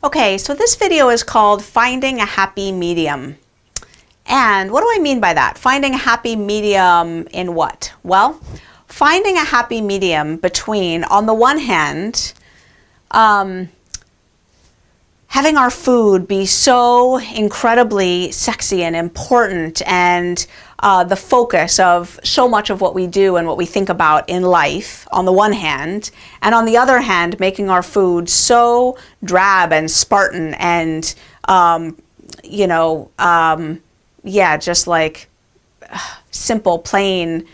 Okay, so this video is called Finding a Happy Medium. And what do I mean by that? Finding a happy medium in what? Well, finding a happy medium between, on the one hand, having our food be so incredibly sexy and important and the focus of so much of what we do and what we think about in life, on the one hand, and on the other hand, making our food so drab and Spartan and, just like simple, plain,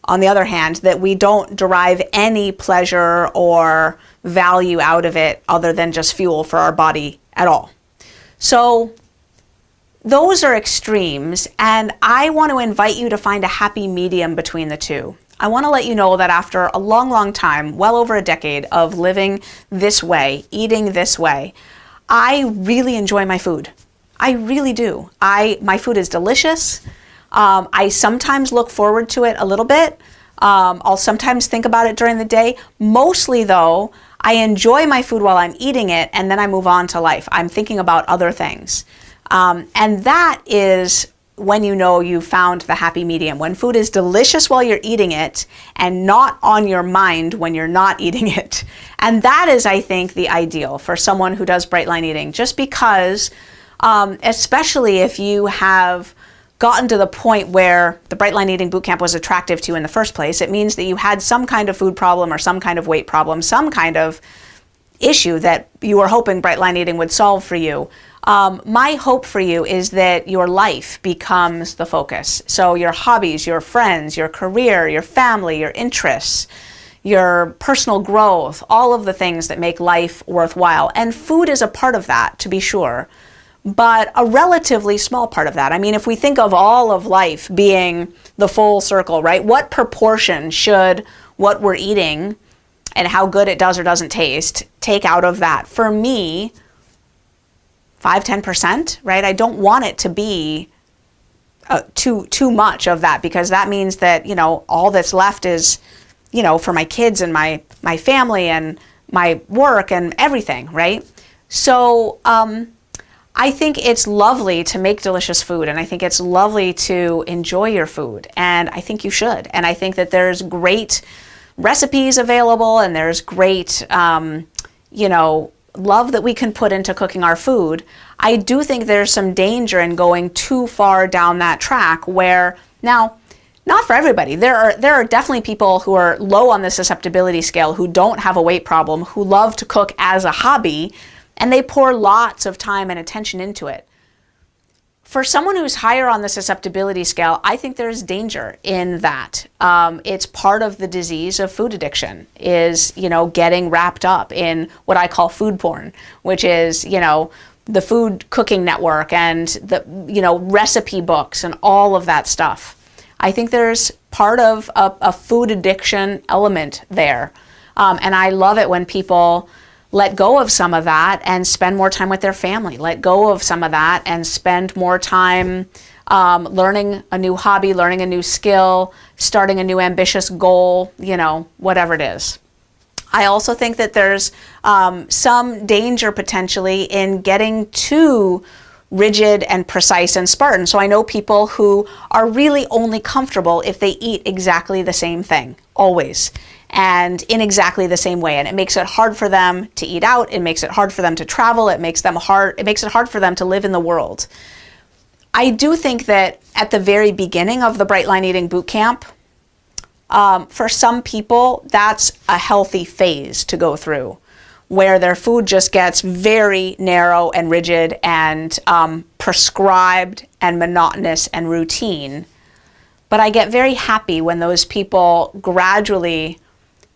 on the other hand, that we don't derive any pleasure or value out of it other than just fuel for our body at all. So those are extremes, and I want to invite you to find a happy medium between the two. I want to let you know that after a long, long time, well over a decade of living this way, eating this way, I really enjoy my food. I really do. My food is delicious. I sometimes look forward to it a little bit. I'll sometimes think about it during the day. Mostly though, I enjoy my food while I'm eating it, and then I move on to life. I'm thinking about other things. And that is when you know you've found the happy medium. When food is delicious while you're eating it and not on your mind when you're not eating it. And that is, I think, the ideal for someone who does bright line eating. Just because, especially if you have gotten to the point where the Bright Line Eating Bootcamp was attractive to you in the first place, it means that you had some kind of food problem or some kind of weight problem, some kind of issue that you were hoping Bright Line Eating would solve for you. My hope for you is that your life becomes the focus. So your hobbies, your friends, your career, your family, your interests, your personal growth, all of the things that make life worthwhile. And food is a part of that, to be sure, but a relatively small part of that. I mean, if we think of all of life being the full circle, right? What proportion should what we're eating and how good it does or doesn't taste take out of that? For me, 5-10%, right? I don't want it to be too much of that, because that means that, all that's left is, for my kids and my family and my work and everything, right? So I think it's lovely to make delicious food, and I think it's lovely to enjoy your food, and I think you should. And I think that there's great recipes available, and there's great, love that we can put into cooking our food. I do think there's some danger in going too far down that track where, now, not for everybody. There are definitely people who are low on the susceptibility scale who don't have a weight problem, who love to cook as a hobby, and they pour lots of time and attention into it. For someone who's higher on the susceptibility scale, I think there's danger in that. It's part of the disease of food addiction is, getting wrapped up in what I call food porn, which is, the Food Cooking Network and the, recipe books and all of that stuff. I think there's part of a food addiction element there. And I love it when people let go of some of that and spend more time with their family, let go of some of that and spend more time learning a new hobby, learning a new skill, starting a new ambitious goal, whatever it is. I also think that there's some danger potentially in getting too rigid and precise and Spartan. So I know people who are really only comfortable if they eat exactly the same thing, always, and in exactly the same way. And it makes it hard for them to eat out. It makes it hard for them to travel. It makes it hard for them to live in the world. I do think that at the very beginning of the Bright Line Eating Bootcamp, for some people, that's a healthy phase to go through, where their food just gets very narrow and rigid and prescribed and monotonous and routine. But I get very happy when those people gradually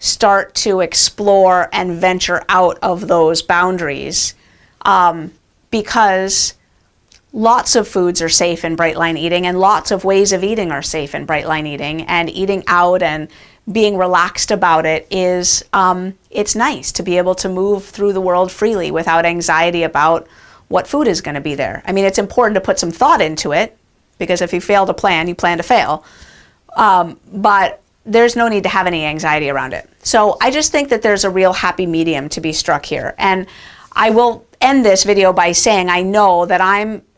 start to explore and venture out of those boundaries, because lots of foods are safe in Bright Line Eating, and lots of ways of eating are safe in Bright Line Eating, and eating out and being relaxed about it is, it's nice to be able to move through the world freely without anxiety about what food is going to be there. I mean, it's important to put some thought into it, because if you fail to plan, you plan to fail. But there's no need to have any anxiety around it. So I just think that there's a real happy medium to be struck here. And I will end this video by saying I know that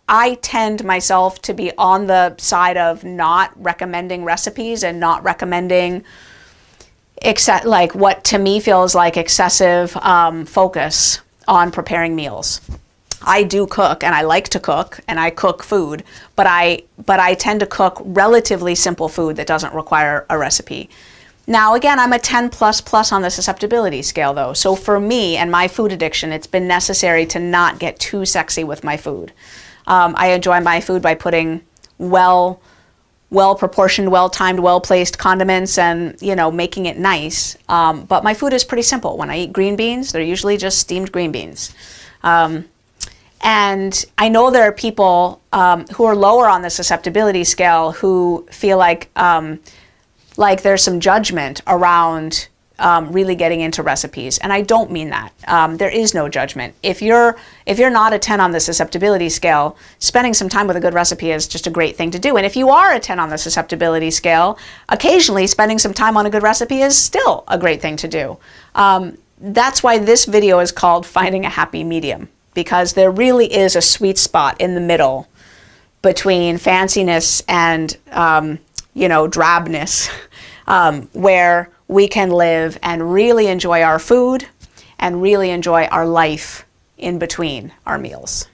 I tend myself to be on the side of not recommending recipes and not recommending like what to me feels like excessive focus on preparing meals. I do cook, and I like to cook, and I cook food, but I tend to cook relatively simple food that doesn't require a recipe. Now, again, I'm a 10 plus plus on the susceptibility scale, though. So for me and my food addiction, it's been necessary to not get too sexy with my food. I enjoy my food by putting well-proportioned, well-timed, well-placed condiments and, making it nice. But my food is pretty simple. When I eat green beans, they're usually just steamed green beans. And I know there are people who are lower on the susceptibility scale who feel like there's some judgment around really getting into recipes, and I don't mean that. There is no judgment. If you're not a 10 on the susceptibility scale, spending some time with a good recipe is just a great thing to do. And if you are a 10 on the susceptibility scale, occasionally spending some time on a good recipe is still a great thing to do. That's why this video is called Finding a Happy Medium, because there really is a sweet spot in the middle between fanciness and drabness, where we can live and really enjoy our food and really enjoy our life in between our meals.